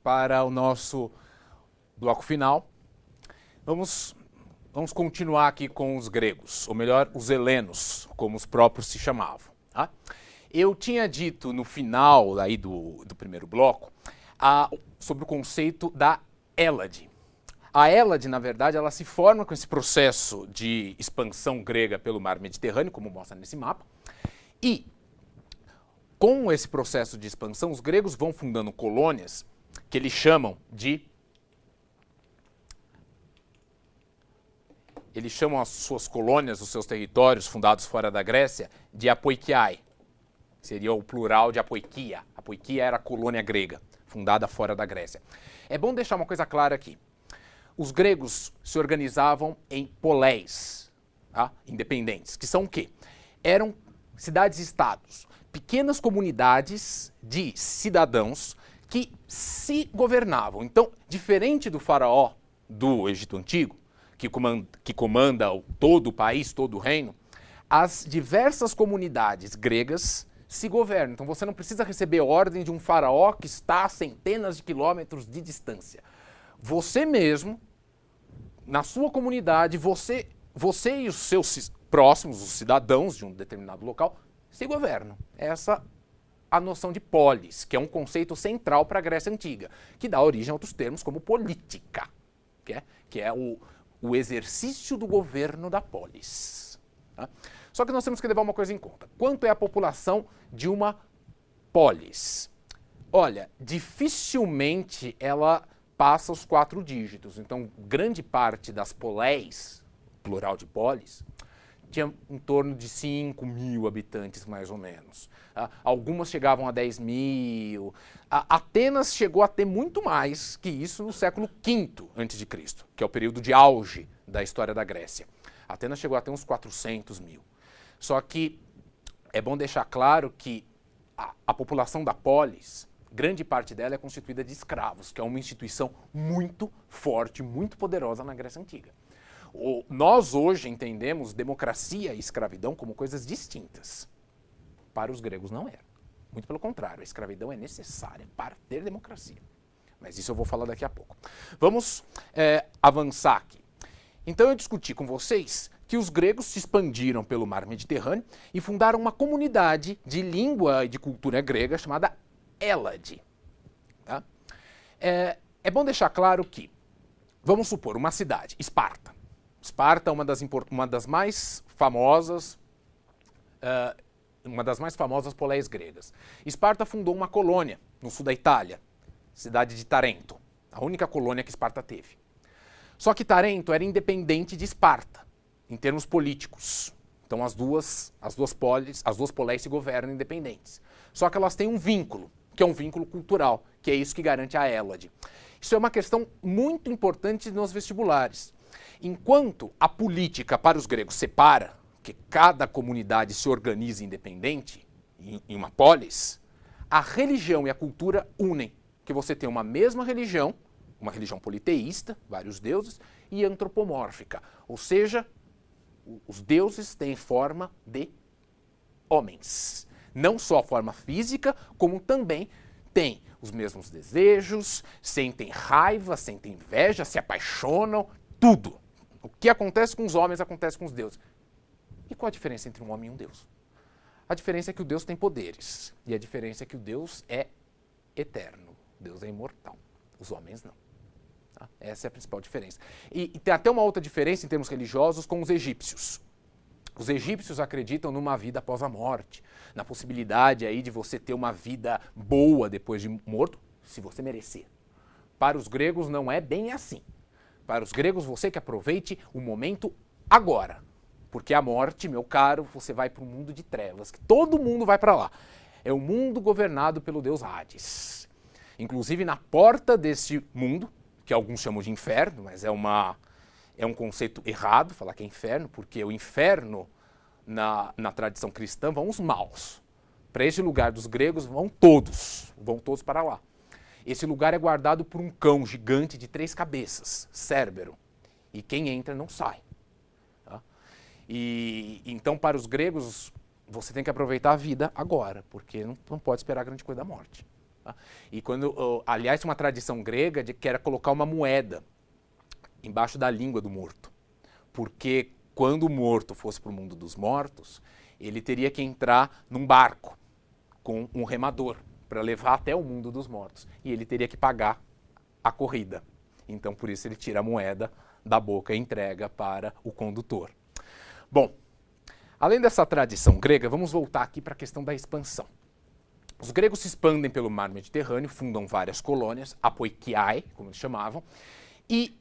para o nosso bloco final. Vamos continuar aqui com os gregos, ou melhor, os helenos, como os próprios se chamavam. Tá? Eu tinha dito no final aí do primeiro bloco sobre o conceito da Hélade. A Hélade, na verdade, ela se forma com esse processo de expansão grega pelo mar Mediterrâneo, como mostra nesse mapa, e com esse processo de expansão, os gregos vão fundando colônias que eles chamam as suas colônias, os seus territórios fundados fora da Grécia, de apoikiai. Seria o plural de apoikia. Apoikia era a colônia grega, fundada fora da Grécia. É bom deixar uma coisa clara aqui. Os gregos se organizavam em poleis, tá? Independentes, que são o quê? Eram cidades-estados, pequenas comunidades de cidadãos que se governavam. Então, diferente do faraó do Egito Antigo, que comanda todo o país, todo o reino, as diversas comunidades gregas se governam. Então, você não precisa receber ordem de um faraó que está a centenas de quilômetros de distância. Você mesmo, na sua comunidade, você e os seus próximos, os cidadãos de um determinado local, se governam. Essa a noção de polis, que é um conceito central para a Grécia Antiga, que dá origem a outros termos como política, que é o exercício do governo da polis. Tá? Só que nós temos que levar uma coisa em conta. Quanto é a população de uma polis? Olha, dificilmente ela passa os 4 dígitos. Então, grande parte das poleis, plural de polis, tinha em torno de 5 mil habitantes, mais ou menos. Algumas chegavam a 10 mil. Atenas chegou a ter muito mais que isso no século V a.C., que é o período de auge da história da Grécia. Atenas chegou a ter uns 400 mil. Só que é bom deixar claro que a população da polis, grande parte dela é constituída de escravos, que é uma instituição muito forte, muito poderosa na Grécia Antiga. Nós hoje entendemos democracia e escravidão como coisas distintas. Para os gregos não era. Muito pelo contrário, a escravidão é necessária para ter democracia. Mas isso eu vou falar daqui a pouco. Vamos avançar aqui. Então eu discuti com vocês que os gregos se expandiram pelo mar Mediterrâneo e fundaram uma comunidade de língua e de cultura grega chamada Hélade. Tá? É bom deixar claro que, vamos supor, uma cidade, Esparta. Esparta é uma das mais famosas poleis gregas. Esparta fundou uma colônia no sul da Itália, cidade de Tarento, a única colônia que Esparta teve. Só que Tarento era independente de Esparta, em termos políticos. Então as duas poleis se governam independentes. Só que elas têm um vínculo, que é um vínculo cultural, que é isso que garante a Hélade. Isso é uma questão muito importante nos vestibulares. Enquanto a política para os gregos separa, que cada comunidade se organiza independente, em uma polis, a religião e a cultura unem, que você tem uma mesma religião, uma religião politeísta, vários deuses, e antropomórfica, ou seja, os deuses têm forma de homens. Não só a forma física, como também têm os mesmos desejos, sentem raiva, sentem inveja, se apaixonam, tudo. O que acontece com os homens acontece com os deuses. E qual a diferença entre um homem e um deus? A diferença é que o Deus tem poderes. E a diferença é que o Deus é eterno. Deus é imortal. Os homens não. Tá? Essa é a principal diferença. E tem até uma outra diferença em termos religiosos com os egípcios. Os egípcios acreditam numa vida após a morte, na possibilidade aí de você ter uma vida boa depois de morto, se você merecer. Para os gregos não é bem assim. Para os gregos, você que aproveite o momento agora. Porque a morte, meu caro, você vai para um mundo de trevas, que todo mundo vai para lá. É um mundo governado pelo deus Hades. Inclusive, na porta desse mundo, que alguns chamam de inferno, mas é um conceito errado falar que é inferno, porque o inferno, na tradição cristã, vão os maus. Para esse lugar dos gregos, vão todos para lá. Esse lugar é guardado por um cão gigante de 3 cabeças, Cérbero, e quem entra não sai. Tá? E então, para os gregos, você tem que aproveitar a vida agora, porque não pode esperar grande coisa da morte. Tá? E aliás, uma tradição grega de que era colocar uma moeda embaixo da língua do morto. Porque quando o morto fosse para o mundo dos mortos, ele teria que entrar num barco com um remador para levar até o mundo dos mortos. E ele teria que pagar a corrida. Então, por isso, ele tira a moeda da boca e entrega para o condutor. Bom, além dessa tradição grega, vamos voltar aqui para a questão da expansão. Os gregos se expandem pelo mar Mediterrâneo, fundam várias colônias, apoikiai, como eles chamavam, e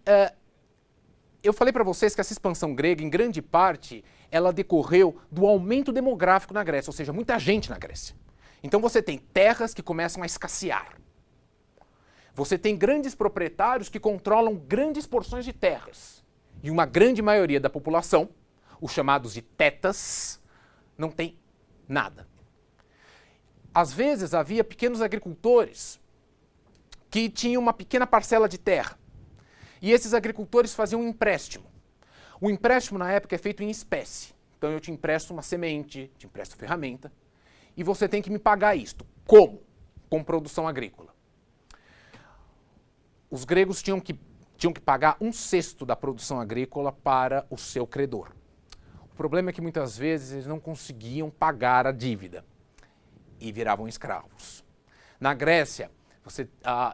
eu falei para vocês que essa expansão grega, em grande parte, ela decorreu do aumento demográfico na Grécia, ou seja, muita gente na Grécia. Então você tem terras que começam a escassear. Você tem grandes proprietários que controlam grandes porções de terras. E uma grande maioria da população, os chamados de tetas, não tem nada. Às vezes havia pequenos agricultores que tinham uma pequena parcela de terra. E esses agricultores faziam um empréstimo. O empréstimo na época é feito em espécie. Então eu te empresto uma semente, te empresto ferramenta, e você tem que me pagar isto. Como? Com produção agrícola. Os gregos tinham que pagar 1/6 da produção agrícola para o seu credor. O problema é que muitas vezes eles não conseguiam pagar a dívida e viravam escravos. Na Grécia,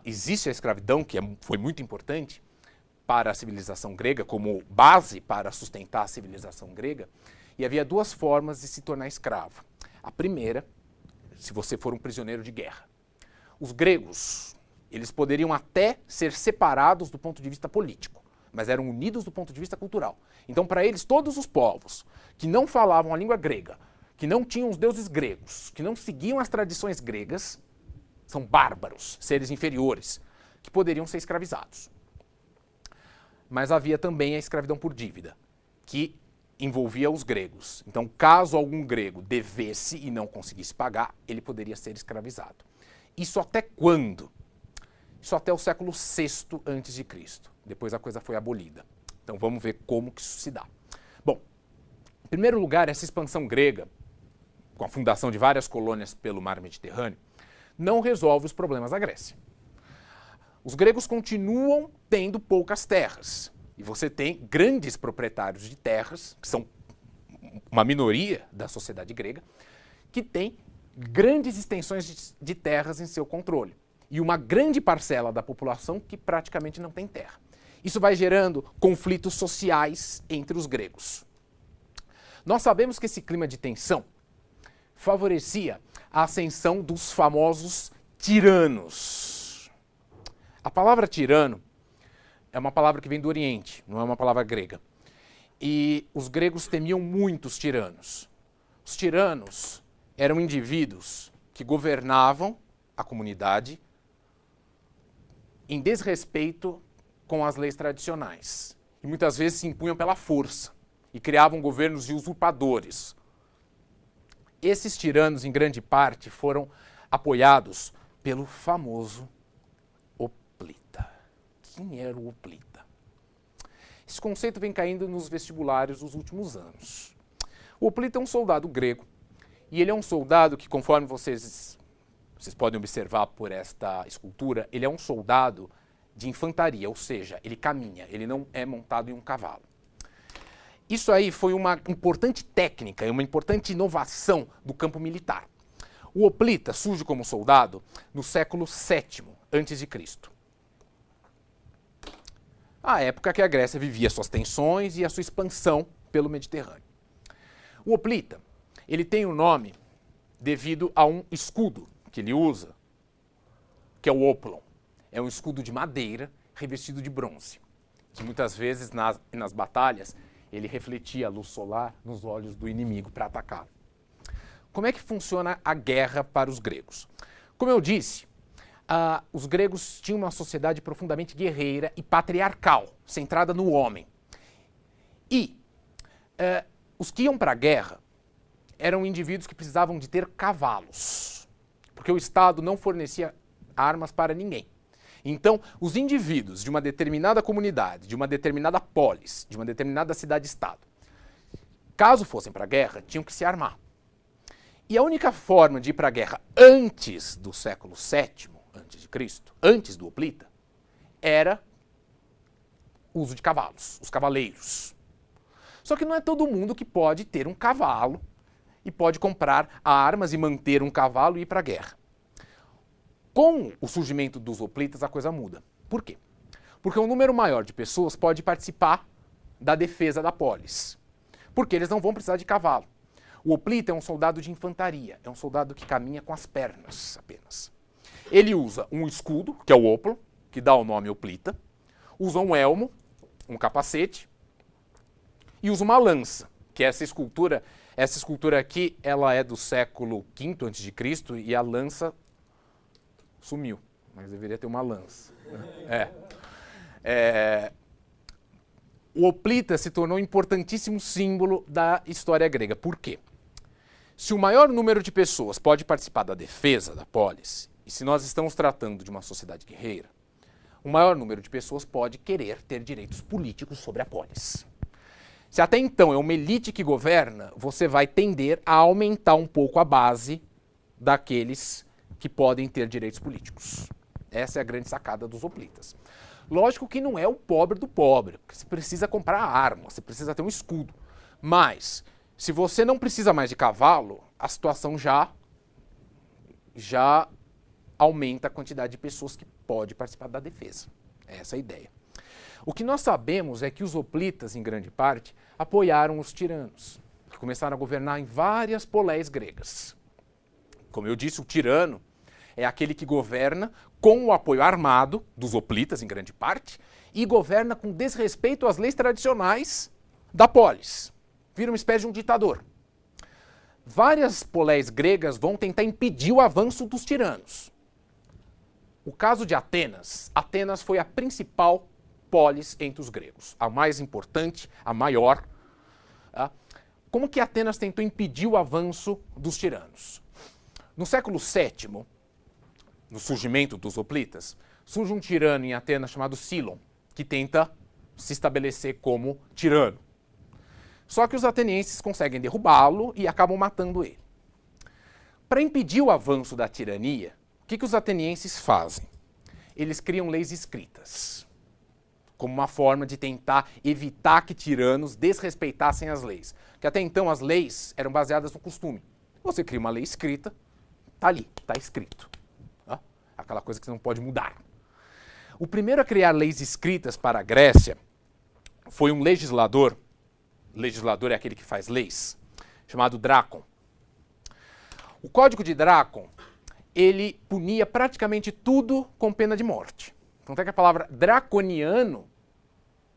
existe a escravidão, que foi muito importante para a civilização grega, como base para sustentar a civilização grega, e havia duas formas de se tornar escravo. A primeira, se você for um prisioneiro de guerra. Os gregos, eles poderiam até ser separados do ponto de vista político, mas eram unidos do ponto de vista cultural. Então, para eles, todos os povos que não falavam a língua grega, que não tinham os deuses gregos, que não seguiam as tradições gregas, são bárbaros, seres inferiores, que poderiam ser escravizados. Mas havia também a escravidão por dívida, que envolvia os gregos. Então, caso algum grego devesse e não conseguisse pagar, ele poderia ser escravizado. Isso até quando? Isso até o século VI a.C. Depois a coisa foi abolida. Então vamos ver como que isso se dá. Bom, em primeiro lugar, essa expansão grega, com a fundação de várias colônias pelo mar Mediterrâneo, não resolve os problemas da Grécia. Os gregos continuam tendo poucas terras. E você tem grandes proprietários de terras, que são uma minoria da sociedade grega, que tem grandes extensões de terras em seu controle. E uma grande parcela da população que praticamente não tem terra. Isso vai gerando conflitos sociais entre os gregos. Nós sabemos que esse clima de tensão favorecia a ascensão dos famosos tiranos. A palavra tirano é uma palavra que vem do Oriente, não é uma palavra grega. E os gregos temiam muito os tiranos. Os tiranos eram indivíduos que governavam a comunidade em desrespeito com as leis tradicionais. E muitas vezes se impunham pela força e criavam governos de usurpadores. Esses tiranos, em grande parte, foram apoiados pelo famoso hoplita. Quem era o hoplita? Esse conceito vem caindo nos vestibulares nos últimos anos. O hoplita é um soldado grego, e ele é um soldado que, conforme vocês podem observar por esta escultura, ele é um soldado de infantaria, ou seja, ele caminha, ele não é montado em um cavalo. Isso aí foi uma importante técnica, uma importante inovação do campo militar. O hoplita surge como soldado no século VII a.C., a época que a Grécia vivia suas tensões e a sua expansão pelo Mediterrâneo. O hoplita, ele tem o nome devido a um escudo que ele usa, que é o oplon. É um escudo de madeira revestido de bronze, que muitas vezes nas batalhas ele refletia a luz solar nos olhos do inimigo para atacá-lo. Como é que funciona a guerra para os gregos? Como eu disse, os gregos tinham uma sociedade profundamente guerreira e patriarcal, centrada no homem. E os que iam para a guerra eram indivíduos que precisavam de ter cavalos, porque o Estado não fornecia armas para ninguém. Então, os indivíduos de uma determinada comunidade, de uma determinada polis, de uma determinada cidade-estado, caso fossem para a guerra, tinham que se armar. E a única forma de ir para a guerra antes do século VII a.C., antes do hoplita, era o uso de cavalos, os cavaleiros. Só que não é todo mundo que pode ter um cavalo e pode comprar armas e manter um cavalo e ir para a guerra. Com o surgimento dos hoplitas, a coisa muda. Por quê? Porque um número maior de pessoas pode participar da defesa da polis. Porque eles não vão precisar de cavalo. O hoplita é um soldado de infantaria, é um soldado que caminha com as pernas apenas. Ele usa um escudo, que é o ópolo, que dá o nome hoplita, usa um elmo, um capacete, e usa uma lança, que é essa escultura. Essa escultura aqui, ela é do século V a.C. e a lança sumiu, mas deveria ter uma lança. O hoplita se tornou um importantíssimo símbolo da história grega. Por quê? Se o maior número de pessoas pode participar da defesa da polis, e se nós estamos tratando de uma sociedade guerreira, o maior número de pessoas pode querer ter direitos políticos sobre a polis. Se até então é uma elite que governa, você vai tender a aumentar um pouco a base daqueles que podem ter direitos políticos. Essa é a grande sacada dos hoplitas. Lógico que não é o pobre do pobre, porque você precisa comprar arma, você precisa ter um escudo. Mas, se você não precisa mais de cavalo, a situação já aumenta a quantidade de pessoas que podem participar da defesa. Essa é a ideia. O que nós sabemos é que os hoplitas, em grande parte, apoiaram os tiranos, que começaram a governar em várias poleias gregas. Como eu disse, o tirano é aquele que governa com o apoio armado dos hoplitas, em grande parte, e governa com desrespeito às leis tradicionais da polis. Vira uma espécie de um ditador. Várias poleias gregas vão tentar impedir o avanço dos tiranos. O caso de Atenas. Atenas foi a principal polis entre os gregos, a mais importante, a maior. Como que Atenas tentou impedir o avanço dos tiranos? No século VII, no surgimento dos hoplitas, surge um tirano em Atenas chamado Cílon, que tenta se estabelecer como tirano. Só que os atenienses conseguem derrubá-lo e acabam matando ele. Para impedir o avanço da tirania, o que os atenienses fazem? Eles criam leis escritas, como uma forma de tentar evitar que tiranos desrespeitassem as leis. Porque até então as leis eram baseadas no costume. Você cria uma lei escrita, tá ali, tá escrito. Aquela coisa que você não pode mudar. O primeiro a criar leis escritas para a Grécia foi um legislador é aquele que faz leis, chamado Drácon. O Código de Drácon, ele punia praticamente tudo com pena de morte. Tanto é que a palavra draconiano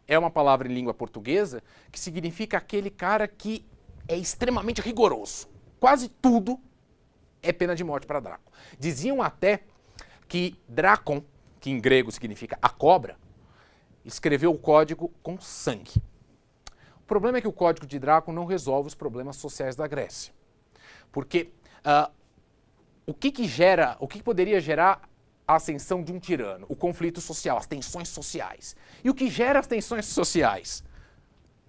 é uma palavra em língua portuguesa que significa aquele cara que é extremamente rigoroso. Quase tudo é pena de morte para Drácon. Diziam até que Drácon, que em grego significa a cobra, escreveu o código com sangue. O problema é que o Código de Drácon não resolve os problemas sociais da Grécia. Porque o que poderia gerar a ascensão de um tirano? O conflito social, as tensões sociais. E o que gera as tensões sociais?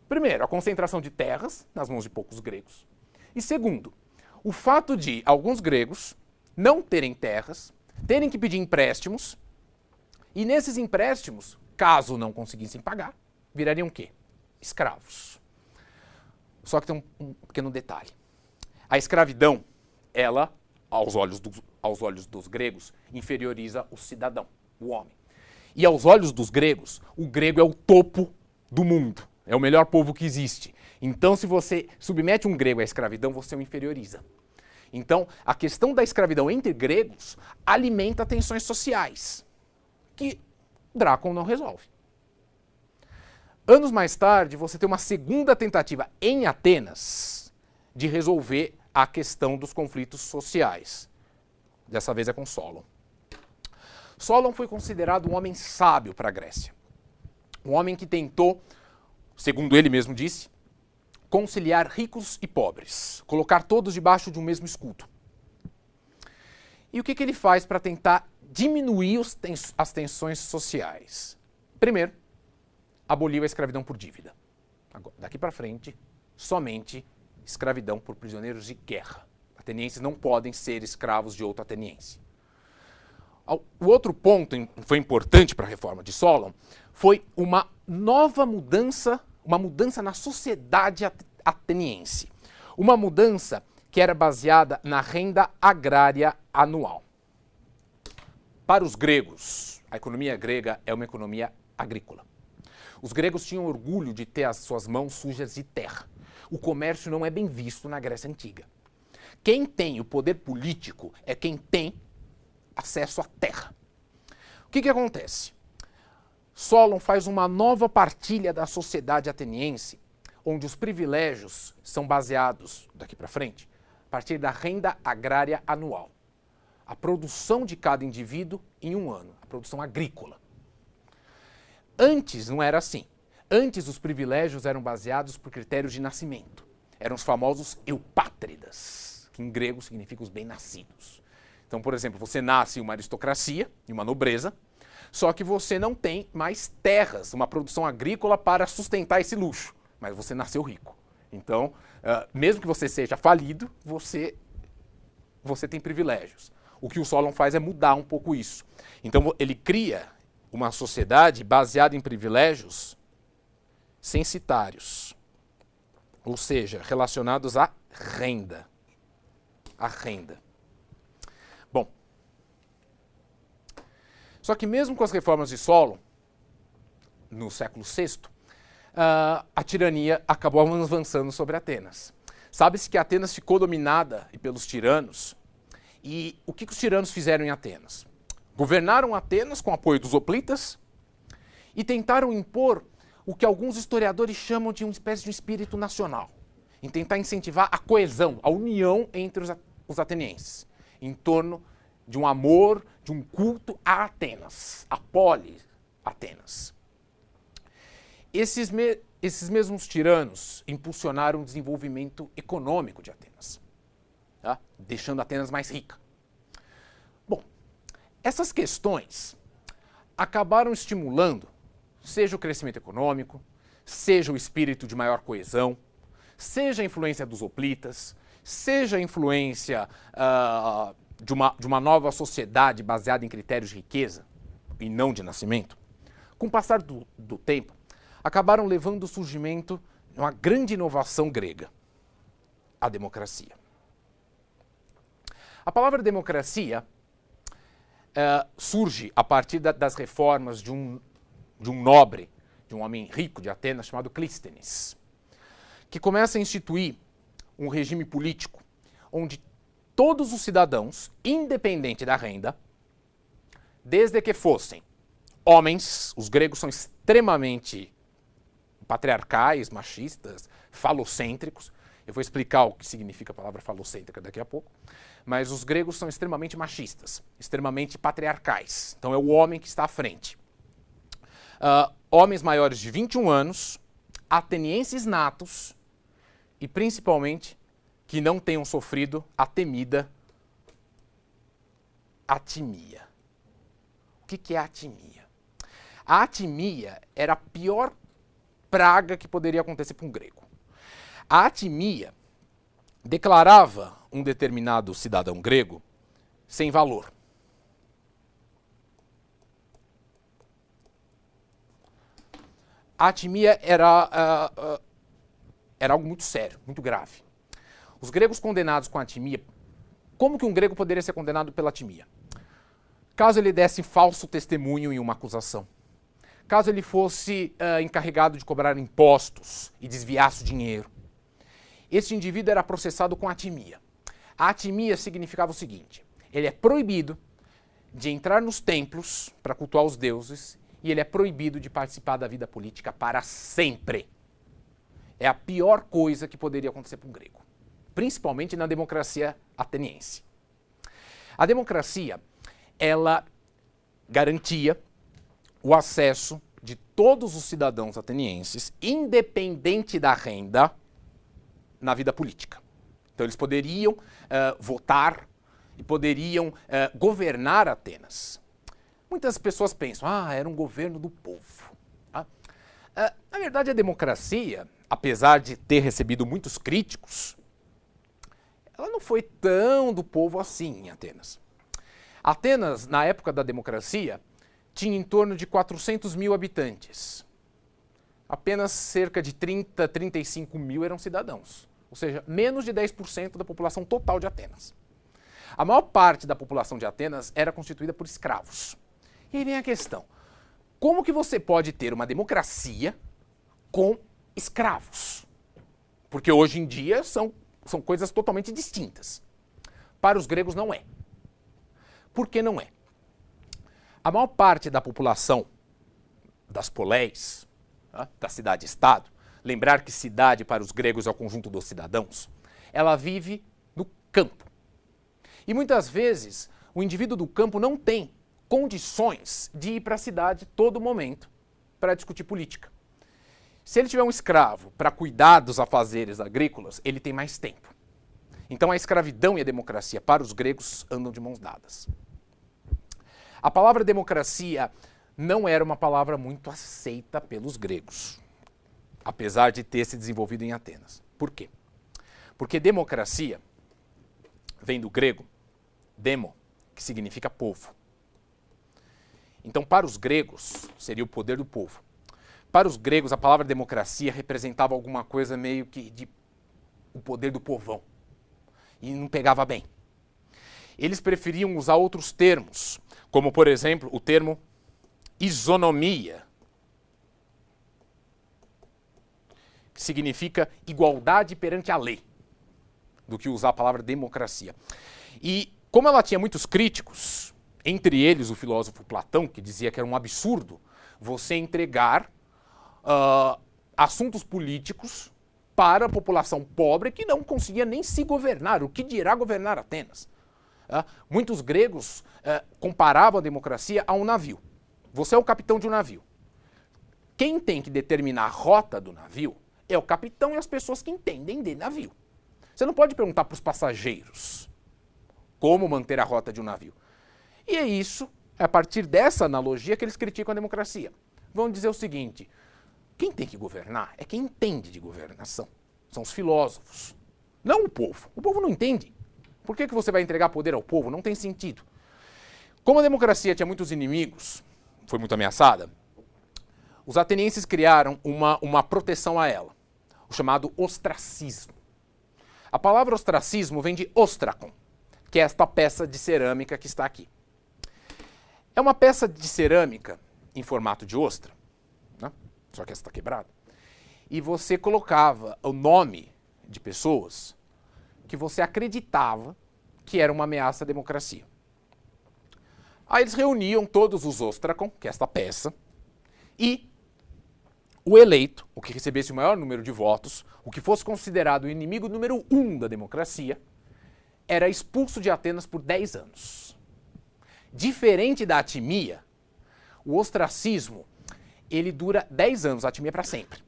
Primeiro, a concentração de terras nas mãos de poucos gregos. E segundo, o fato de alguns gregos não terem terras, terem que pedir empréstimos, e nesses empréstimos, caso não conseguissem pagar, virariam o quê? Escravos. Só que tem um pequeno detalhe. A escravidão, ela, aos olhos dos gregos, inferioriza o cidadão, o homem. E aos olhos dos gregos, o grego é o topo do mundo. É o melhor povo que existe. Então, se você submete um grego à escravidão, você o inferioriza. Então, a questão da escravidão entre gregos alimenta tensões sociais, que Drácon não resolve. Anos mais tarde, você tem uma segunda tentativa em Atenas de resolver a questão dos conflitos sociais. Dessa vez é com Solon. Solon foi considerado um homem sábio para a Grécia. Um homem que tentou, segundo ele mesmo disse, conciliar ricos e pobres, colocar todos debaixo de um mesmo escudo. E o que ele faz para tentar diminuir as tensões sociais? Primeiro, aboliu a escravidão por dívida. Agora, daqui para frente, somente escravidão por prisioneiros de guerra. Atenienses não podem ser escravos de outro ateniense. O outro ponto que foi importante para a reforma de Solon foi uma nova mudança, uma mudança na sociedade ateniense. Uma mudança que era baseada na renda agrária anual. Para os gregos, a economia grega é uma economia agrícola. Os gregos tinham orgulho de ter as suas mãos sujas de terra. O comércio não é bem visto na Grécia Antiga. Quem tem o poder político é quem tem acesso à terra. O que acontece? Solon faz uma nova partilha da sociedade ateniense, onde os privilégios são baseados, daqui para frente, a partir da renda agrária anual. A produção de cada indivíduo em um ano, a produção agrícola. Antes não era assim. Antes os privilégios eram baseados por critérios de nascimento. Eram os famosos eupátridas, que em grego significa os bem-nascidos. Então, por exemplo, você nasce em uma aristocracia, em uma nobreza, só que você não tem mais terras, uma produção agrícola para sustentar esse luxo, mas você nasceu rico. Então, mesmo que você seja falido, você tem privilégios. O que o Solon faz é mudar um pouco isso. Então, ele cria uma sociedade baseada em privilégios censitários, ou seja, relacionados à renda. A renda. Bom, só que mesmo com as reformas de Solon, no século VI, a tirania acabou avançando sobre Atenas. Sabe-se que Atenas ficou dominada pelos tiranos, e o que os tiranos fizeram em Atenas? Governaram Atenas com apoio dos hoplitas e tentaram impor o que alguns historiadores chamam de uma espécie de espírito nacional, em tentar incentivar a coesão, a união entre os atenienses, em torno de um amor, de um culto a Atenas, a polis Atenas. Esses mesmos tiranos impulsionaram o desenvolvimento econômico de Atenas, tá? Deixando Atenas mais rica. Bom, essas questões acabaram estimulando, seja o crescimento econômico, seja o espírito de maior coesão, seja a influência dos hoplitas, seja a influência de uma nova sociedade baseada em critérios de riqueza e não de nascimento. Com o passar do tempo, acabaram levando ao surgimento de uma grande inovação grega, a democracia. A palavra democracia surge a partir das reformas de um nobre, de um homem rico de Atenas chamado Clístenes, que começa a instituir um regime político onde todos os cidadãos, independente da renda, desde que fossem homens, os gregos são extremamente patriarcais, machistas, falocêntricos. Eu vou explicar o que significa a palavra falocêntrica daqui a pouco. Mas os gregos são extremamente machistas, extremamente patriarcais. Então é o homem que está à frente. Homens maiores de 21 anos, atenienses natos e principalmente que não tenham sofrido a temida atimia. O que é a atimia? A atimia era a pior praga que poderia acontecer para um grego. A atimia declarava um determinado cidadão grego sem valor. A atimia era algo muito sério, muito grave. Os gregos condenados com atimia, como que um grego poderia ser condenado pela atimia? Caso ele desse falso testemunho em uma acusação, caso ele fosse encarregado de cobrar impostos e desviasse o dinheiro, esse indivíduo era processado com atimia. A atimia significava o seguinte: ele é proibido de entrar nos templos para cultuar os deuses e ele é proibido de participar da vida política para sempre. É a pior coisa que poderia acontecer para um grego, principalmente na democracia ateniense. A democracia, ela garantia o acesso de todos os cidadãos atenienses, independente da renda, na vida política. Então eles poderiam votar e poderiam governar Atenas. Muitas pessoas pensam, era um governo do povo. Na verdade, a democracia, apesar de ter recebido muitos críticos, ela não foi tão do povo assim em Atenas. Atenas, na época da democracia, tinha em torno de 400 mil habitantes. Apenas cerca de 30, 35 mil eram cidadãos. Ou seja, menos de 10% da população total de Atenas. A maior parte da população de Atenas era constituída por escravos. E aí vem a questão. Como que você pode ter uma democracia com escravos? Porque hoje em dia são coisas totalmente distintas. Para os gregos não é. Por que não é? A maior parte da população das poleis, da cidade-estado, lembrar que cidade para os gregos é o conjunto dos cidadãos, ela vive no campo. E muitas vezes o indivíduo do campo não tem condições de ir para a cidade todo momento para discutir política. Se ele tiver um escravo para cuidar dos afazeres agrícolas, ele tem mais tempo. Então a escravidão e a democracia para os gregos andam de mãos dadas. A palavra democracia não era uma palavra muito aceita pelos gregos, apesar de ter se desenvolvido em Atenas. Por quê? Porque democracia vem do grego demo, que significa povo. Então, para os gregos, seria o poder do povo. Para os gregos, a palavra democracia representava alguma coisa meio que de o poder do povão. E não pegava bem. Eles preferiam usar outros termos, como, por exemplo, o termo isonomia, que significa igualdade perante a lei, do que usar a palavra democracia. E como ela tinha muitos críticos, entre eles o filósofo Platão, que dizia que era um absurdo você entregar assuntos políticos para a população pobre que não conseguia nem se governar, o que dirá governar Atenas. Muitos gregos comparavam a democracia a um navio. Você é o capitão de um navio. Quem tem que determinar a rota do navio é o capitão e as pessoas que entendem de navio. Você não pode perguntar para os passageiros como manter a rota de um navio. E é isso, é a partir dessa analogia que eles criticam a democracia. Vão dizer o seguinte: quem tem que governar é quem entende de governação. São os filósofos, não o povo. O povo não entende. Por que você vai entregar poder ao povo? Não tem sentido. Como a democracia tinha muitos inimigos, foi muito ameaçada, os atenienses criaram uma proteção a ela, o chamado ostracismo. A palavra ostracismo vem de ostrakon, que é esta peça de cerâmica que está aqui. É uma peça de cerâmica em formato de ostra, né? Só que essa está quebrada. E você colocava o nome de pessoas que você acreditava que era uma ameaça à democracia. Aí eles reuniam todos os ostrakon, que é esta peça, e o eleito, o que recebesse o maior número de votos, o que fosse considerado o inimigo número 1 da democracia, era expulso de Atenas por 10 anos. Diferente da atimia, o ostracismo, ele dura 10 anos, a atimia é para sempre.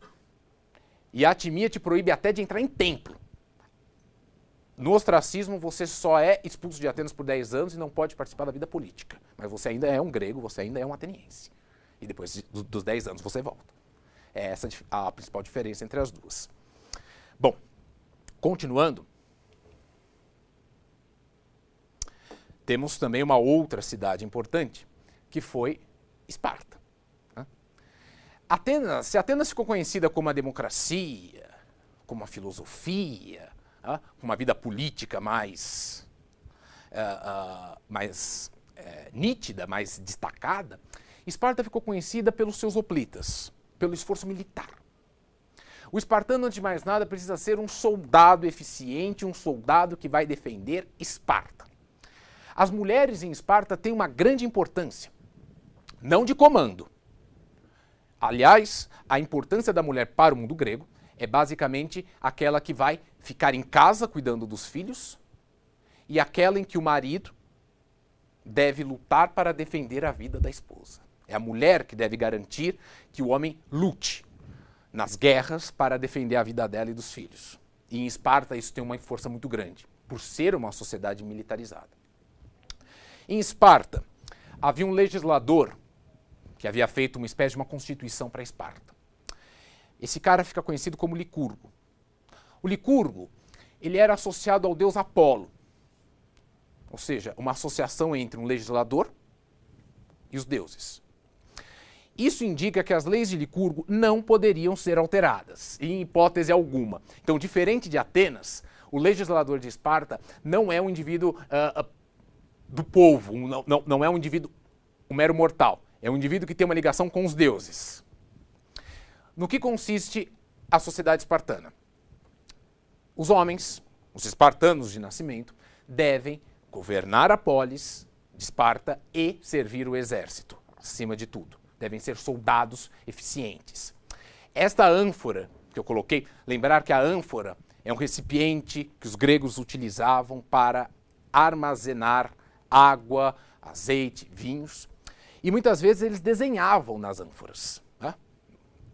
E a atimia te proíbe até de entrar em templo. No ostracismo, você só é expulso de Atenas por 10 anos e não pode participar da vida política. Mas você ainda é um grego, você ainda é um ateniense. E depois dos 10 anos você volta. É essa a principal diferença entre as duas. Bom, continuando, temos também uma outra cidade importante, que foi Esparta. Atenas, se Atenas ficou conhecida como a democracia, como a filosofia, uma vida política mais nítida, mais destacada, Esparta ficou conhecida pelos seus hoplitas, pelo esforço militar. O espartano, antes de mais nada, precisa ser um soldado eficiente, um soldado que vai defender Esparta. As mulheres em Esparta têm uma grande importância, não de comando. Aliás, a importância da mulher para o mundo grego é basicamente aquela que vai ficar em casa cuidando dos filhos e aquela em que o marido deve lutar para defender a vida da esposa. É a mulher que deve garantir que o homem lute nas guerras para defender a vida dela e dos filhos. E em Esparta isso tem uma força muito grande, por ser uma sociedade militarizada. Em Esparta havia um legislador que havia feito uma espécie de uma constituição para Esparta. Esse cara fica conhecido como Licurgo. O Licurgo, ele era associado ao deus Apolo. ou seja, uma associação entre um legislador e os deuses. Isso indica que as leis de Licurgo não poderiam ser alteradas, em hipótese alguma. Então, diferente de Atenas, o legislador de Esparta não é um indivíduo do povo, não é um indivíduo, um mero mortal. É um indivíduo que tem uma ligação com os deuses. No que consiste a sociedade espartana? Os homens, os espartanos de nascimento, devem governar a polis de Esparta e servir o exército, acima de tudo. Devem ser soldados eficientes. Esta ânfora que eu coloquei, lembrar que a ânfora é um recipiente que os gregos utilizavam para armazenar água, azeite, vinhos. E muitas vezes eles desenhavam nas ânforas, né?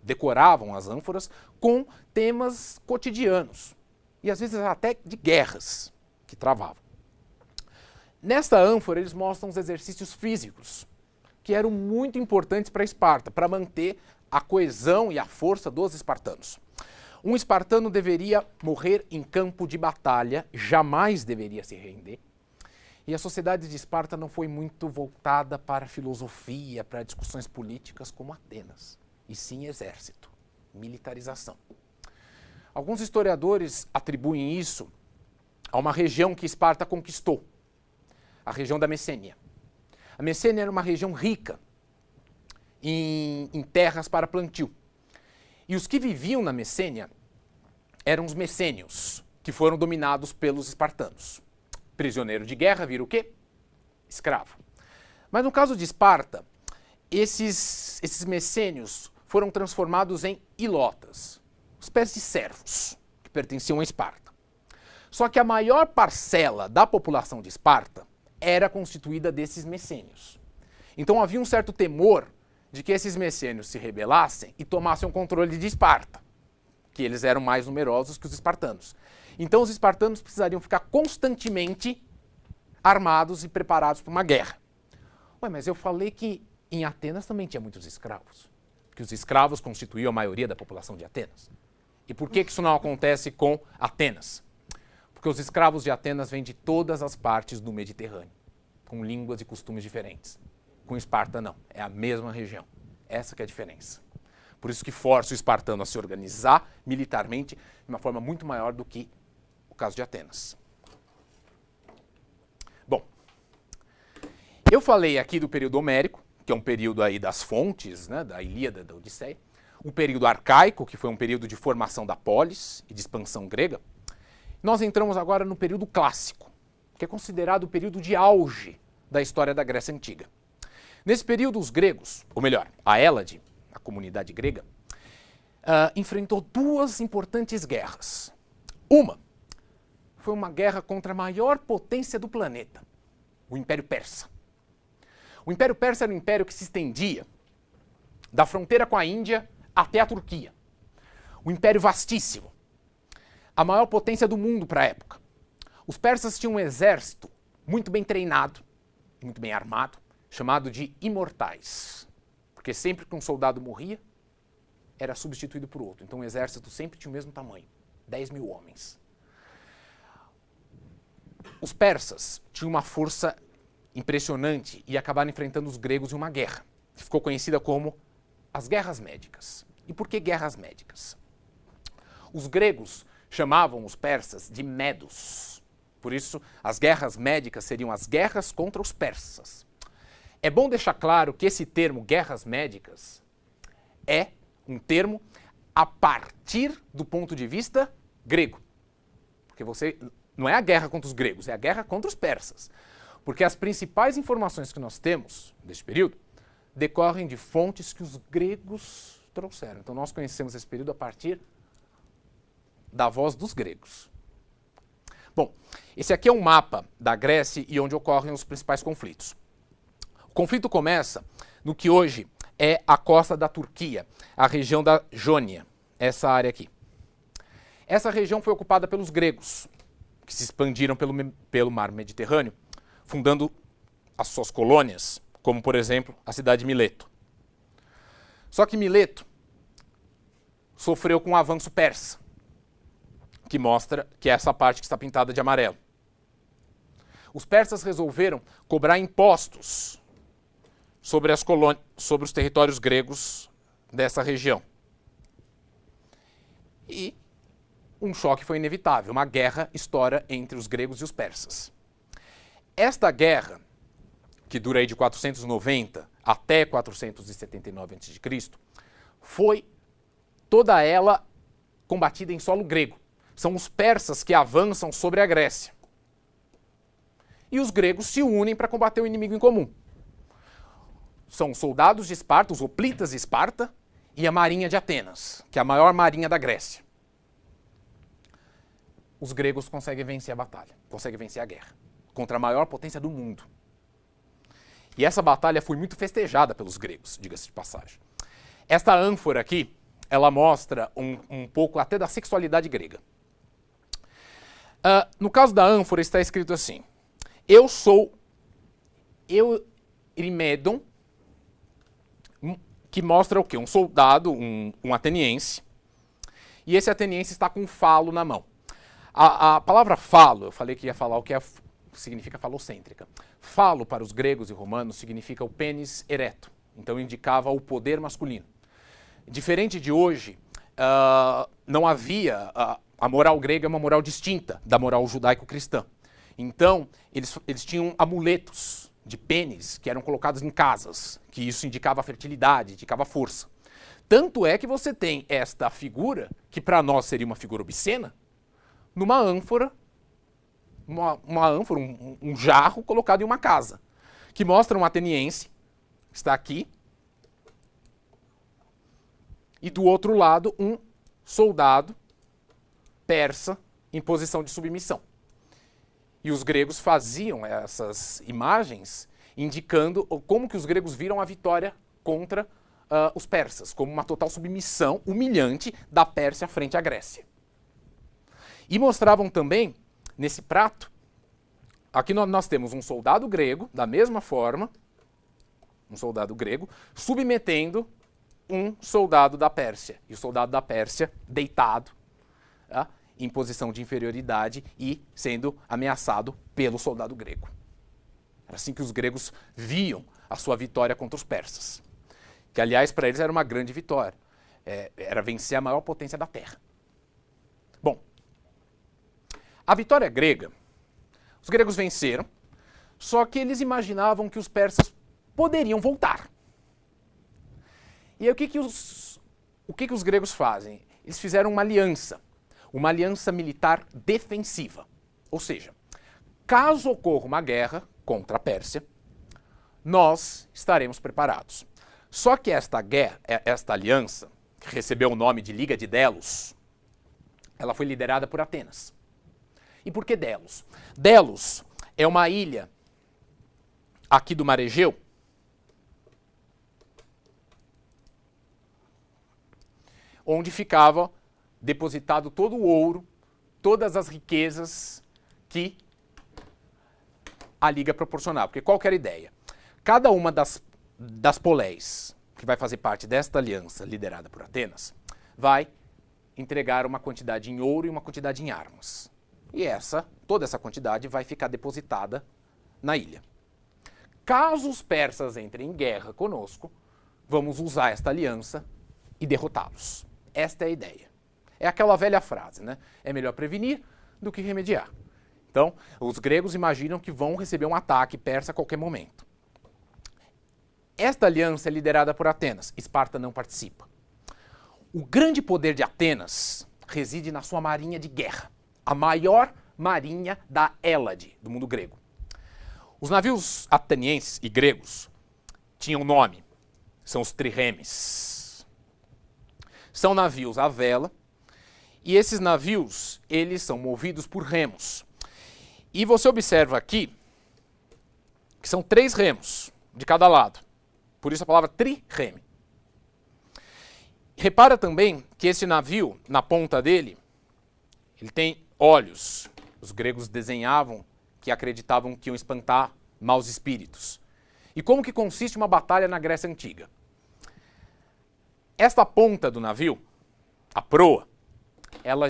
Decoravam as ânforas com temas cotidianos. E às vezes até de guerras que travavam. Nesta ânfora eles mostram os exercícios físicos, que eram muito importantes para Esparta, para manter a coesão e a força dos espartanos. Um espartano deveria morrer em campo de batalha, jamais deveria se render. E a sociedade de Esparta não foi muito voltada para a filosofia, para discussões políticas como Atenas, e sim exército, militarização. Alguns historiadores atribuem isso a uma região que Esparta conquistou, a região da Messênia. A Messênia era uma região rica em terras para plantio. E os que viviam na Messênia eram os messênios, que foram dominados pelos espartanos. Prisioneiro de guerra vira o quê? Escravo. Mas no caso de Esparta, esses messênios foram transformados em ilotas, espécies de servos que pertenciam a Esparta. Só que a maior parcela da população de Esparta era constituída desses messênios. Então havia um certo temor de que esses messênios se rebelassem e tomassem o controle de Esparta, que eles eram mais numerosos que os espartanos. Então os espartanos precisariam ficar constantemente armados e preparados para uma guerra. Ué, mas eu falei que em Atenas também tinha muitos escravos, que os escravos constituíam a maioria da população de Atenas. E por que isso não acontece com Atenas? Porque os escravos de Atenas vêm de todas as partes do Mediterrâneo, com línguas e costumes diferentes. Com Esparta não, é a mesma região. Essa que é a diferença. Por isso que força o espartano a se organizar militarmente de uma forma muito maior do que o caso de Atenas. Bom, eu falei aqui do período homérico, que é um período aí das fontes, né, da Ilíada, da Odisseia. Um período arcaico, que foi um período de formação da polis e de expansão grega. Nós entramos agora no período clássico, que é considerado o período de auge da história da Grécia Antiga. Nesse período, os gregos, ou melhor, a Hélade, a comunidade grega, enfrentou duas importantes guerras. Uma foi uma guerra contra a maior potência do planeta, o Império Persa. O Império Persa era um império que se estendia da fronteira com a Índia até a Turquia. Um império vastíssimo. A maior potência do mundo para a época. Os persas tinham um exército muito bem treinado, muito bem armado, chamado de imortais. Porque sempre que um soldado morria, era substituído por outro. Então o exército sempre tinha o mesmo tamanho, 10 mil homens. Os persas tinham uma força impressionante e acabaram enfrentando os gregos em uma guerra, que ficou conhecida como as Guerras Médicas. E por que guerras médicas? Os gregos chamavam os persas de medos. Por isso, as guerras médicas seriam as guerras contra os persas. É bom deixar claro que esse termo guerras médicas é um termo a partir do ponto de vista grego. Porque não é a guerra contra os gregos, é a guerra contra os persas. Porque as principais informações que nós temos deste período decorrem de fontes que os gregos trouxeram. Então nós conhecemos esse período a partir da voz dos gregos. Bom, esse aqui é um mapa da Grécia e onde ocorrem os principais conflitos. O conflito começa no que hoje é a costa da Turquia, a região da Jônia, essa área aqui. Essa região foi ocupada pelos gregos, que se expandiram pelo mar Mediterrâneo, fundando as suas colônias, como, por exemplo, a cidade de Mileto. Só que Mileto sofreu com um avanço persa, que mostra que é essa parte que está pintada de amarelo. os persas resolveram cobrar impostos sobre sobre os territórios gregos dessa região. E um choque foi inevitável, uma guerra estoura entre os gregos e os persas. Esta guerra, que dura aí de 490 até 479 a.C., foi toda ela combatida em solo grego. São os persas que avançam sobre a Grécia. E os gregos se unem para combater o inimigo em comum. São os soldados de Esparta, os hoplitas de Esparta, e a marinha de Atenas, que é a maior marinha da Grécia. Os gregos conseguem vencer a batalha, conseguem vencer a guerra, contra a maior potência do mundo. E essa batalha foi muito festejada pelos gregos, diga-se de passagem. Esta ânfora aqui, ela mostra um pouco até da sexualidade grega. No caso da ânfora está escrito assim: eu sou Eurimedon, que mostra o quê? Um soldado, um ateniense, e esse ateniense está com um falo na mão. A palavra falo, eu falei que ia falar o que significa falocêntrica. Falo para os gregos e romanos significa o pênis ereto, então indicava o poder masculino. Diferente de hoje, não havia... A moral grega é uma moral distinta da moral judaico-cristã. Então, eles tinham amuletos de pênis que eram colocados em casas, que isso indicava fertilidade, indicava força. Tanto é que você tem esta figura, que para nós seria uma figura obscena, numa ânfora, um jarro colocado em uma casa, que mostra um ateniense, que está aqui, e do outro lado um soldado persa em posição de submissão. E os gregos faziam essas imagens indicando como que os gregos viram a vitória contra os persas, como uma total submissão humilhante da Pérsia frente à Grécia. E mostravam também, nesse prato, aqui nós temos um soldado grego, da mesma forma, um soldado grego, submetendo um soldado da Pérsia. E o soldado da Pérsia deitado, em posição de inferioridade e sendo ameaçado pelo soldado grego. Era assim que os gregos viam a sua vitória contra os persas. Que, aliás, para eles era uma grande vitória. Era vencer a maior potência da terra. Bom, a vitória grega, os gregos venceram, só que eles imaginavam que os persas poderiam voltar. E aí o que os gregos fazem? Eles fizeram uma aliança militar defensiva. Ou seja, caso ocorra uma guerra contra a Pérsia, nós estaremos preparados. Só que esta aliança, que recebeu o nome de Liga de Delos, ela foi liderada por Atenas. E por que Delos? Delos é uma ilha aqui do Mar Egeu, onde ficava depositado todo o ouro, todas as riquezas que a Liga proporcionava. Porque qual que era a ideia? Cada uma das poleis que vai fazer parte desta aliança liderada por Atenas vai entregar uma quantidade em ouro e uma quantidade em armas. E toda essa quantidade vai ficar depositada na ilha. Caso os persas entrem em guerra conosco, vamos usar esta aliança e derrotá-los. Esta é a ideia. É aquela velha frase, né? É melhor prevenir do que remediar. Então, os gregos imaginam que vão receber um ataque persa a qualquer momento. Esta aliança é liderada por Atenas. Esparta não participa. O grande poder de Atenas reside na sua marinha de guerra. A maior marinha da Hélade, do mundo grego. Os navios atenienses e gregos tinham nome. São os triremes. São navios à vela. E esses navios, eles são movidos por remos. E você observa aqui que são 3 remos de cada lado. Por isso a palavra trireme. Repara também que esse navio, na ponta dele, ele tem olhos. Os gregos desenhavam que acreditavam que iam espantar maus espíritos. E como que consiste uma batalha na Grécia Antiga? Esta ponta do navio, a proa,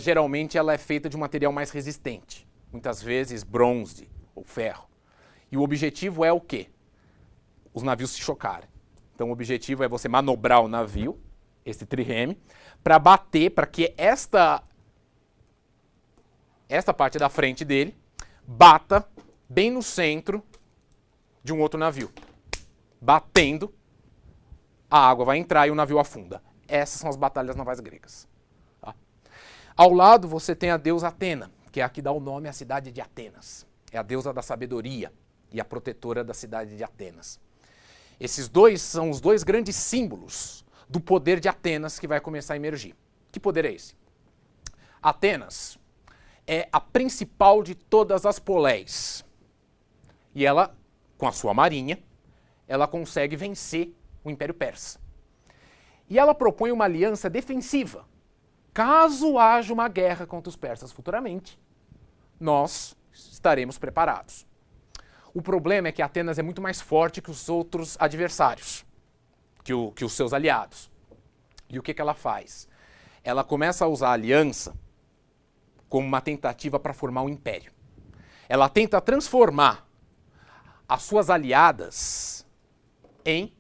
geralmente ela é feita de um material mais resistente. Muitas vezes bronze ou ferro. E o objetivo é o quê? Os navios se chocarem. Então o objetivo é você manobrar o navio, esse trireme, para bater, para que esta parte da frente dele bata bem no centro de um outro navio. Batendo, a água vai entrar e o navio afunda. Essas são as batalhas navais gregas. Tá? Ao lado você tem a deusa Atena, que é a que dá o nome à cidade de Atenas. É a deusa da sabedoria e a protetora da cidade de Atenas. Esses dois são os dois grandes símbolos do poder de Atenas que vai começar a emergir. Que poder é esse? Atenas é a principal de todas as poleis. E ela, com a sua marinha, ela consegue vencer o Império Persa. E ela propõe uma aliança defensiva. Caso haja uma guerra contra os persas futuramente, nós estaremos preparados. O problema é que Atenas é muito mais forte que os outros adversários, que os seus aliados. E o que ela faz? Ela começa a usar a aliança como uma tentativa para formar um império. Ela tenta transformar as suas aliadas em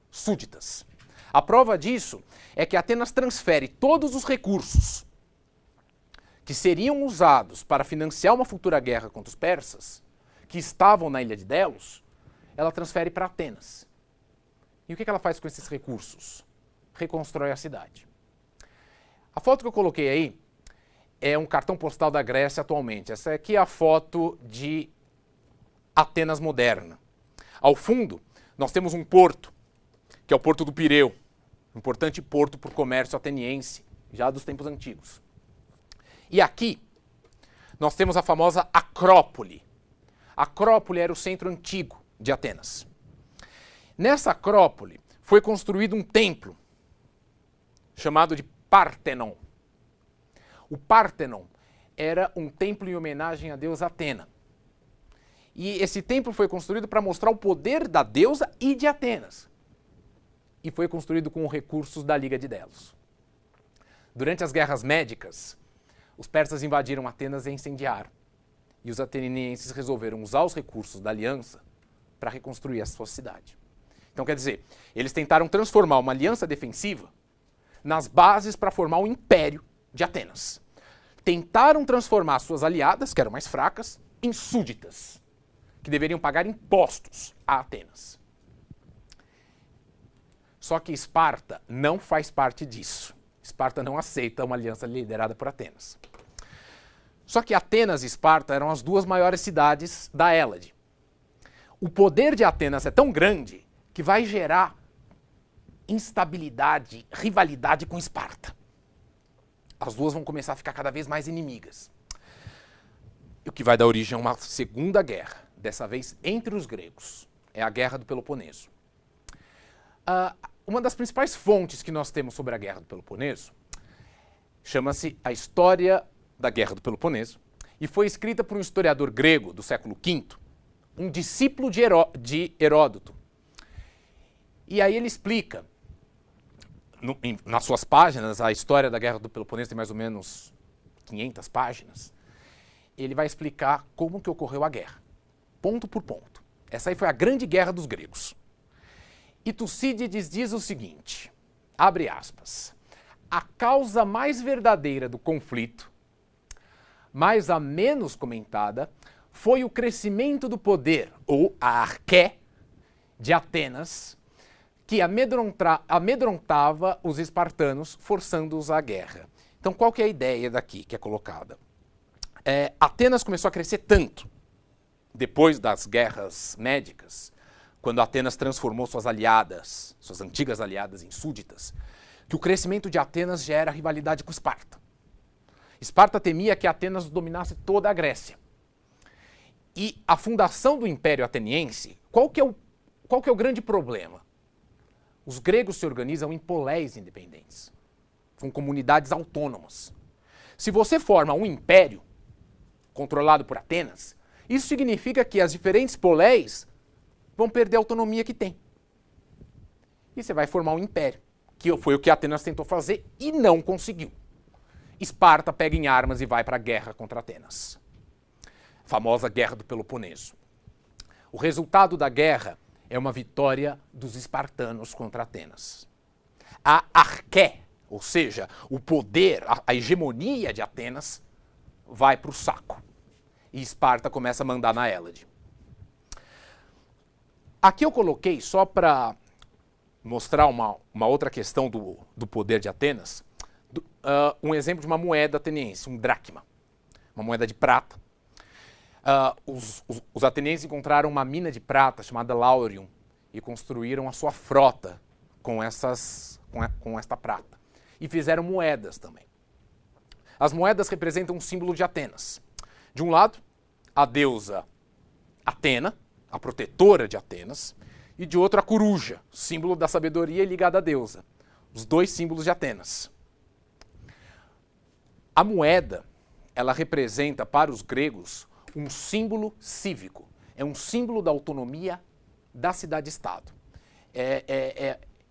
súditas. A prova disso é que Atenas transfere todos os recursos que seriam usados para financiar uma futura guerra contra os persas, que estavam na ilha de Delos, ela transfere para Atenas. E o que ela faz com esses recursos? Reconstrói a cidade. A foto que eu coloquei aí é um cartão postal da Grécia atualmente. Essa aqui é a foto de Atenas moderna. Ao fundo, nós temos um porto, que é o Porto do Pireu, um importante porto para o comércio ateniense, já dos tempos antigos. E aqui, nós temos a famosa Acrópole. A Acrópole era o centro antigo de Atenas. Nessa Acrópole foi construído um templo chamado de Pártenon. O Pártenon era um templo em homenagem à deusa Atena. E esse templo foi construído para mostrar o poder da deusa e de Atenas. E foi construído com recursos da Liga de Delos. Durante as guerras médicas, os persas invadiram Atenas e incendiaram. E os atenienses resolveram usar os recursos da aliança para reconstruir a sua cidade. Então, quer dizer, eles tentaram transformar uma aliança defensiva nas bases para formar o império de Atenas. Tentaram transformar suas aliadas, que eram mais fracas, em súditas, que deveriam pagar impostos a Atenas. Só que Esparta não faz parte disso. Esparta não aceita uma aliança liderada por Atenas. Só que Atenas e Esparta eram as duas maiores cidades da Hélade. O poder de Atenas é tão grande que vai gerar instabilidade, rivalidade com Esparta. As duas vão começar a ficar cada vez mais inimigas. O que vai dar origem a uma segunda guerra, dessa vez entre os gregos. É a Guerra do Peloponeso. Uma das principais fontes que nós temos sobre a Guerra do Peloponeso chama-se A História da Guerra do Peloponeso e foi escrita por um historiador grego do século V, um discípulo de Heródoto. E aí ele explica, nas suas páginas, a história da Guerra do Peloponeso tem mais ou menos 500 páginas, ele vai explicar como que ocorreu a guerra, ponto por ponto. Essa aí foi a grande guerra dos gregos. E Tucídides diz o seguinte, abre aspas, a causa mais verdadeira do conflito, mas a menos comentada, foi o crescimento do poder, ou a arqué, de Atenas, que amedrontava os espartanos, forçando-os à guerra. Então, qual que é a ideia daqui que é colocada? Atenas começou a crescer tanto, depois das guerras médicas, quando Atenas transformou suas aliadas, suas antigas aliadas, em súditas, que o crescimento de Atenas gera rivalidade com Esparta. Esparta temia que Atenas dominasse toda a Grécia. E a fundação do Império Ateniense, qual que é o grande problema? Os gregos se organizam em poleis independentes. São comunidades autônomas. Se você forma um império controlado por Atenas, isso significa que as diferentes poleis vão perder a autonomia que tem. E você vai formar um império, que foi o que Atenas tentou fazer e não conseguiu. Esparta pega em armas e vai para a guerra contra Atenas. famosa Guerra do Peloponeso. O resultado da guerra é uma vitória dos espartanos contra Atenas. A arqué, ou seja, o poder, a hegemonia de Atenas, vai para o saco. E Esparta começa a mandar na Hélade. Aqui eu coloquei, só para mostrar uma outra questão do poder de Atenas, um exemplo de uma moeda ateniense, um dracma, uma moeda de prata. Os atenienses encontraram uma mina de prata chamada Laurium e construíram a sua frota com esta prata. E fizeram moedas também. As moedas representam um símbolo de Atenas. De um lado, a deusa Atena, a protetora de Atenas, e de outro a coruja, símbolo da sabedoria ligada à deusa. Os dois símbolos de Atenas. A moeda, ela representa para os gregos um símbolo cívico. É um símbolo da autonomia da cidade-estado.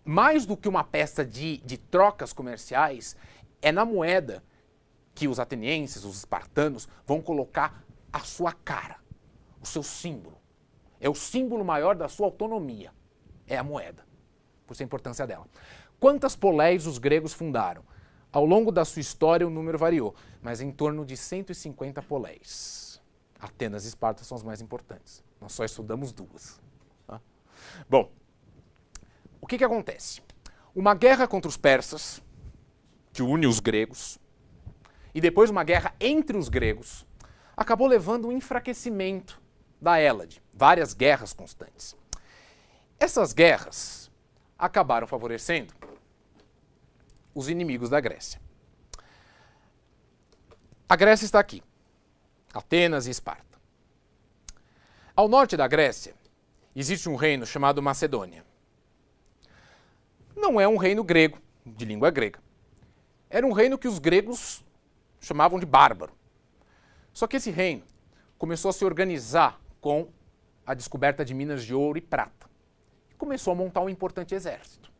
Mais do que uma peça de trocas comerciais, é na moeda que os atenienses, os espartanos, vão colocar a sua cara, o seu símbolo. É o símbolo maior da sua autonomia. É a moeda, por isso a importância dela. Quantas poleis os gregos fundaram? Ao longo da sua história o número variou, mas em torno de 150 poleis. Atenas e Esparta são as mais importantes. Nós só estudamos duas. Tá? Bom, o que acontece? Uma guerra contra os persas, que une os gregos, e depois uma guerra entre os gregos, acabou levando um enfraquecimento da Hélade. Várias guerras constantes. Essas guerras acabaram favorecendo os inimigos da Grécia. A Grécia está aqui. Atenas e Esparta. Ao norte da Grécia, existe um reino chamado Macedônia. Não é um reino grego, de língua grega. Era um reino que os gregos chamavam de bárbaro. Só que esse reino começou a se organizar com a descoberta de minas de ouro e prata. E começou a montar um importante exército.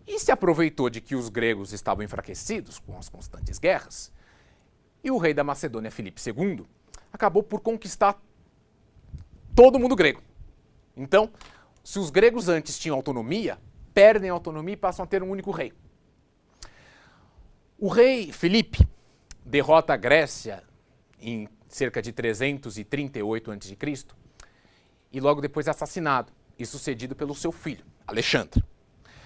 E se aproveitou de que os gregos estavam enfraquecidos com as constantes guerras, e o rei da Macedônia, Filipe II, acabou por conquistar todo mundo grego. Então, se os gregos antes tinham autonomia, perdem a autonomia e passam a ter um único rei. O rei Filipe derrota a Grécia em cerca de 338 a.C. e logo depois é assassinado e sucedido pelo seu filho, Alexandre.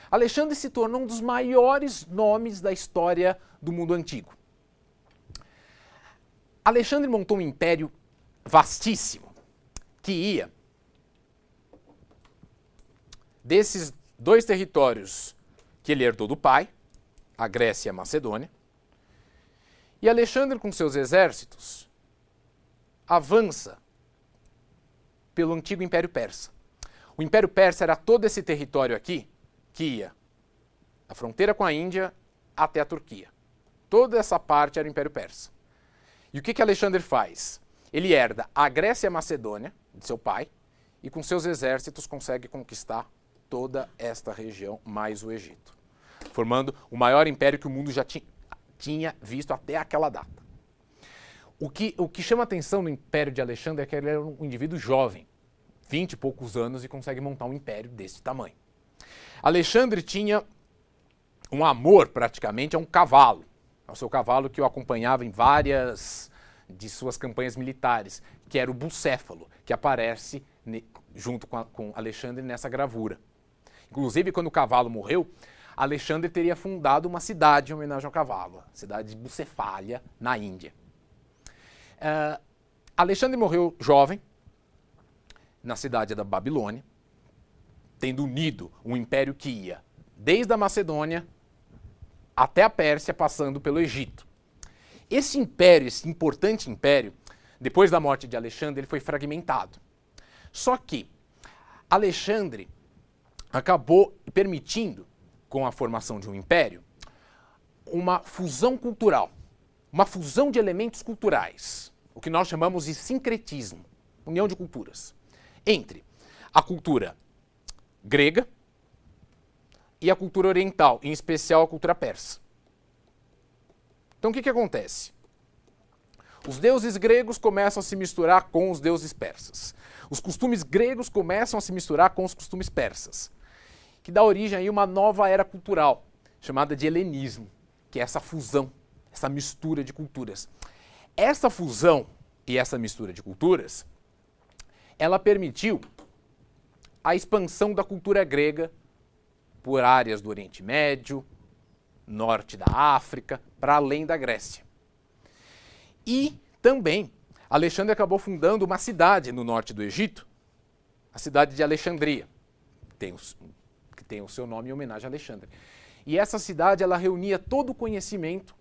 Alexandre se tornou um dos maiores nomes da história do mundo antigo. Alexandre montou um império vastíssimo que ia desses dois territórios que ele herdou do pai, a Grécia e a Macedônia, e Alexandre com seus exércitos avança pelo antigo Império Persa. O Império Persa era todo esse território aqui que ia da fronteira com a Índia até a Turquia. Toda essa parte era o Império Persa. E o que Alexandre faz? Ele herda a Grécia e a Macedônia, de seu pai, e com seus exércitos consegue conquistar toda esta região, mais o Egito, formando o maior império que o mundo já tinha visto até aquela data. O que chama a atenção no Império de Alexandre é que ele era um indivíduo jovem, 20 e poucos anos, e consegue montar um império desse tamanho. Alexandre tinha um amor, praticamente, a um cavalo, ao seu cavalo que o acompanhava em várias de suas campanhas militares, que era o bucéfalo, que aparece junto com Alexandre nessa gravura. Inclusive, quando o cavalo morreu, Alexandre teria fundado uma cidade em homenagem ao cavalo, a cidade de Bucefália, na Índia. Alexandre morreu jovem, na cidade da Babilônia, tendo unido um império que ia desde a Macedônia até a Pérsia, passando pelo Egito. Esse império, esse importante império, depois da morte de Alexandre, ele foi fragmentado. Só que Alexandre acabou permitindo, com a formação de um império, uma fusão cultural, uma fusão de elementos culturais, o que nós chamamos de sincretismo, união de culturas, entre a cultura grega e a cultura oriental, em especial a cultura persa. Então o que acontece? Os deuses gregos começam a se misturar com os deuses persas. Os costumes gregos começam a se misturar com os costumes persas, que dá origem a uma nova era cultural, chamada de helenismo, que é essa fusão, essa mistura de culturas. Essa fusão e essa mistura de culturas, ela permitiu a expansão da cultura grega por áreas do Oriente Médio, norte da África, para além da Grécia. E também Alexandre acabou fundando uma cidade no norte do Egito, a cidade de Alexandria, que tem o seu nome em homenagem a Alexandre. E essa cidade ela reunia todo o conhecimento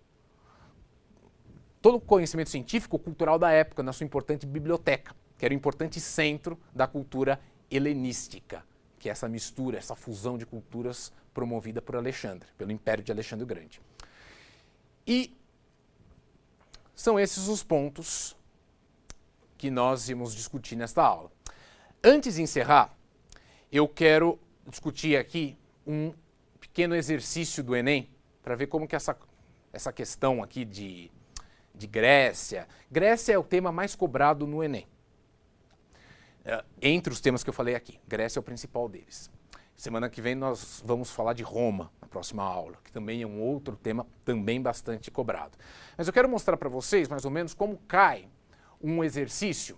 científico, cultural da época, na sua importante biblioteca, que era o importante centro da cultura helenística, que é essa mistura, essa fusão de culturas promovida por Alexandre, pelo Império de Alexandre o Grande. E são esses os pontos que nós íamos discutir nesta aula. Antes de encerrar, eu quero discutir aqui um pequeno exercício do Enem, para ver como que essa questão aqui de Grécia. Grécia é o tema mais cobrado no Enem. Entre os temas que eu falei aqui, Grécia é o principal deles. Semana que vem nós vamos falar de Roma, na próxima aula, que também é um outro tema também bastante cobrado. Mas eu quero mostrar para vocês, mais ou menos, como cai um exercício.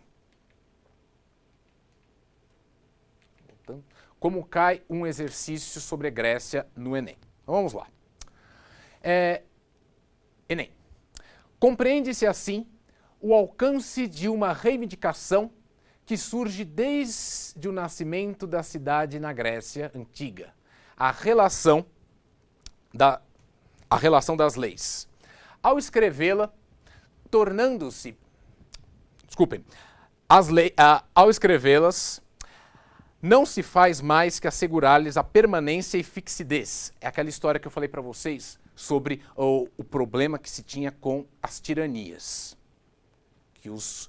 Como cai um exercício sobre a Grécia no Enem. Então, vamos lá. Enem. Compreende-se assim o alcance de uma reivindicação que surge desde o nascimento da cidade na Grécia Antiga. A relação das leis. Ao escrevê-la, tornando-se... Desculpem. Ao escrevê-las, não se faz mais que assegurar-lhes a permanência e fixidez. É aquela história que eu falei para vocês sobre o problema que se tinha com as tiranias. Que os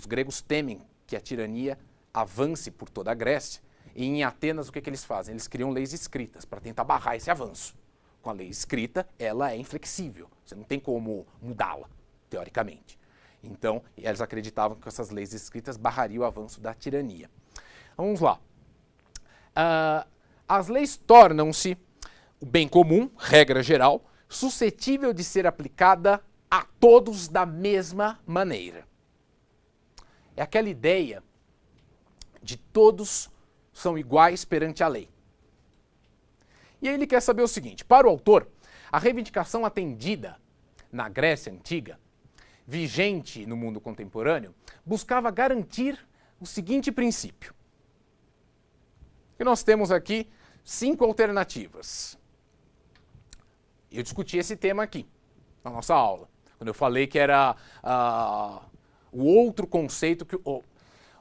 gregos temem que a tirania avance por toda a Grécia. E em Atenas, o que eles fazem? Eles criam leis escritas para tentar barrar esse avanço. Com a lei escrita, ela é inflexível. Você não tem como mudá-la, teoricamente. Então, eles acreditavam que essas leis escritas barrariam o avanço da tirania. Vamos lá. As leis tornam-se o bem comum, regra geral, suscetível de ser aplicada a todos da mesma maneira. É aquela ideia de todos são iguais perante a lei. E aí ele quer saber o seguinte: para o autor, a reivindicação atendida na Grécia Antiga, vigente no mundo contemporâneo, buscava garantir o seguinte princípio. E nós temos aqui 5 alternativas. Eu discuti esse tema aqui, na nossa aula, quando eu falei que era o outro conceito,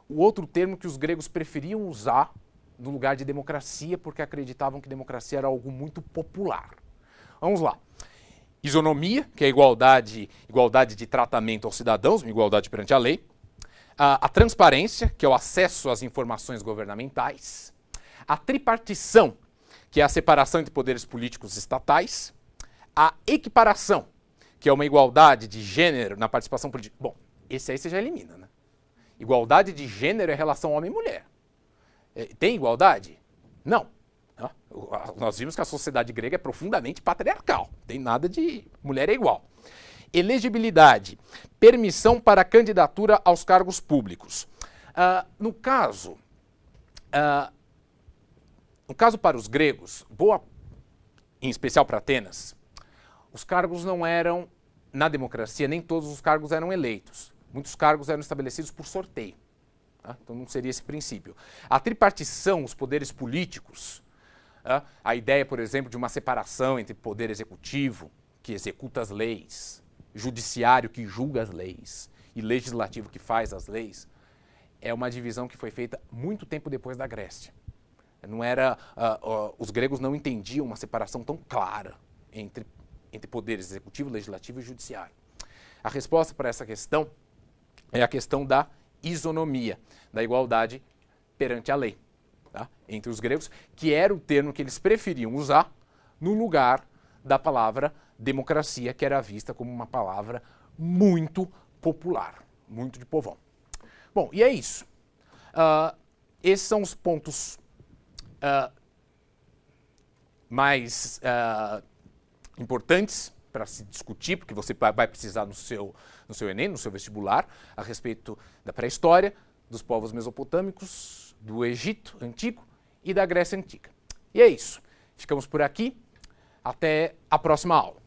o outro termo que os gregos preferiam usar no lugar de democracia, porque acreditavam que democracia era algo muito popular. Vamos lá. Isonomia, que é a igualdade de tratamento aos cidadãos, igualdade perante a lei. A transparência, que é o acesso às informações governamentais. A tripartição, que é a separação entre poderes políticos e estatais. A equiparação, que é uma igualdade de gênero na participação política. Bom, esse aí você já elimina, né? Igualdade de gênero é relação homem e mulher. Tem igualdade? Não. Nós vimos que a sociedade grega é profundamente patriarcal. Não tem nada de mulher é igual. Elegibilidade, permissão para candidatura aos cargos públicos. No caso para os gregos, em especial para Atenas, os cargos não eram, na democracia, nem todos os cargos eram eleitos. Muitos cargos eram estabelecidos por sorteio. Tá? Então não seria esse princípio. A tripartição, os poderes políticos, a ideia, por exemplo, de uma separação entre poder executivo, que executa as leis, judiciário, que julga as leis, e legislativo, que faz as leis, é uma divisão que foi feita muito tempo depois da Grécia. Não era, os gregos não entendiam uma separação tão clara entre poderes executivo, legislativo e judiciário. A resposta para essa questão é a questão da isonomia, da igualdade perante a lei, tá? Entre os gregos, que era o termo que eles preferiam usar no lugar da palavra democracia, que era vista como uma palavra muito popular, muito de povão. Bom, e é isso. Esses são os pontos mais importantes para se discutir, porque você vai precisar no seu Enem, no seu vestibular, a respeito da pré-história, dos povos mesopotâmicos, do Egito Antigo e da Grécia Antiga. E é isso. Ficamos por aqui. Até a próxima aula.